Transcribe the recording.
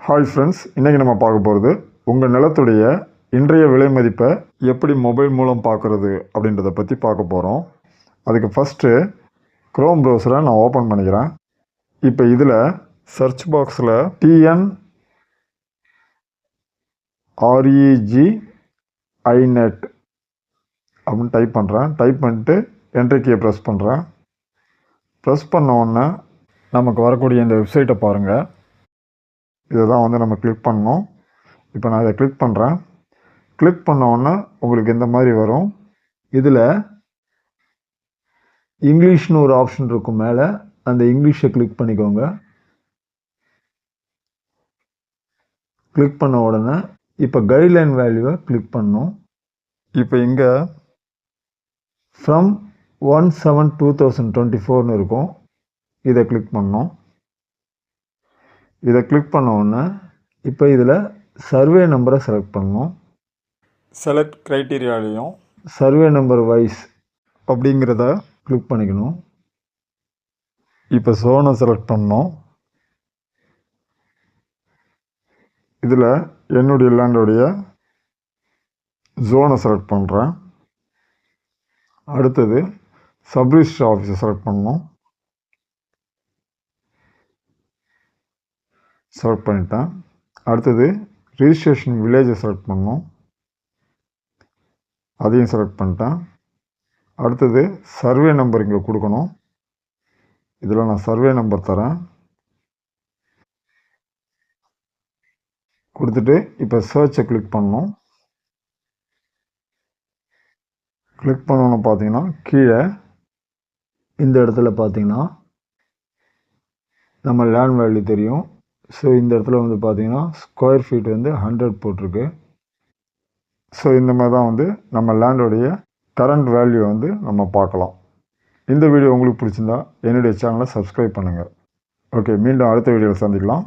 Hi friends, இன்றைக்கி நம்ம பார்க்க போகிறது உங்கள் நிலத்துடைய இன்றைய விலை மதிப்பை எப்படி மொபைல் மூலம் பார்க்குறது அப்படின்றத பற்றி பார்க்க போகிறோம். அதுக்கு ஃபஸ்ட்டு க்ரோம் ப்ரௌசரை நான் ஓப்பன் பண்ணிக்கிறேன். இப்போ இதில் சர்ச் பாக்ஸில் TNREGINET அப்படின்னு டைப் பண்ணுறேன். டைப் பண்ணிட்டு என்டர் கீயை ப்ரெஸ் பண்ணுறேன். ப்ரெஸ் பண்ண உடனே நமக்கு வரக்கூடிய இந்த வெப்சைட்டை பாருங்கள். இதை தான் நம்ம கிளிக் பண்ணோம். இப்போ நான் இதை கிளிக் பண்ணுறேன். கிளிக் பண்ண உடனே உங்களுக்கு இந்த மாதிரி வரும். இதில் இங்கிலீஷ்னு ஒரு ஆப்ஷன் இருக்கும். மேலே அந்த இங்கிலீஷை கிளிக் பண்ணிக்கோங்க. கிளிக் பண்ண உடனே இப்போ கைட்லைன் வேல்யூவை கிளிக் பண்ணணும். இப்போ இங்கே ஃப்ரம் 1/7/2024 இருக்கும். இதை கிளிக் பண்ணோம். இதை கிளிக் பண்ண உடனே இப்போ இதில் சர்வே நம்பரை செலக்ட் பண்ணணும். செலக்ட் க்ரைட்டீரியாலையும் சர்வே நம்பர் வைஸ் அப்படிங்கிறத கிளிக் பண்ணிக்கணும். இப்போ ஜோனை செலக்ட் பண்ணோம். இதில் என்னுடைய லேண்டோடைய ஜோனை செலக்ட் பண்ணுறேன். அடுத்தது சப்ரிஜிஸ்டர் ஆஃபீஸை செலக்ட் பண்ணணும். செலக்ட் பண்ணிட்டேன். அடுத்தது ரிஜிஸ்ட்ரேஷன் வில்லேஜை செலக்ட் பண்ணணும். அதையும் செலக்ட் பண்ணிட்டேன். அடுத்தது சர்வே நம்பர் இங்கே கொடுக்கணும். இதில் நான் சர்வே நம்பர் தரேன். கொடுத்துட்டு இப்போ சர்ச்சை கிளிக் பண்ணணும். கிளிக் பண்ணோன்னு பார்த்தீங்கன்னா கீழே இந்த இடத்துல பார்த்தீங்கன்னா நம்ம லேண்ட் வேல்யூ தெரியும். ஸோ இந்த இடத்துல பார்த்தீங்கன்னா ஸ்கொயர் ஃபீட் 100 போட்டிருக்கு. ஸோ இந்த மாதிரி தான் நம்ம லேண்டோடைய கரண்ட் வேல்யூ நம்ம பார்க்கலாம். இந்த வீடியோ உங்களுக்கு பிடிச்சிருந்தா என்னுடைய சேனலை சப்ஸ்கிரைப் பண்ணுங்கள். ஓகே, மீண்டும் அடுத்த வீடியோவில் சந்திக்கலாம்.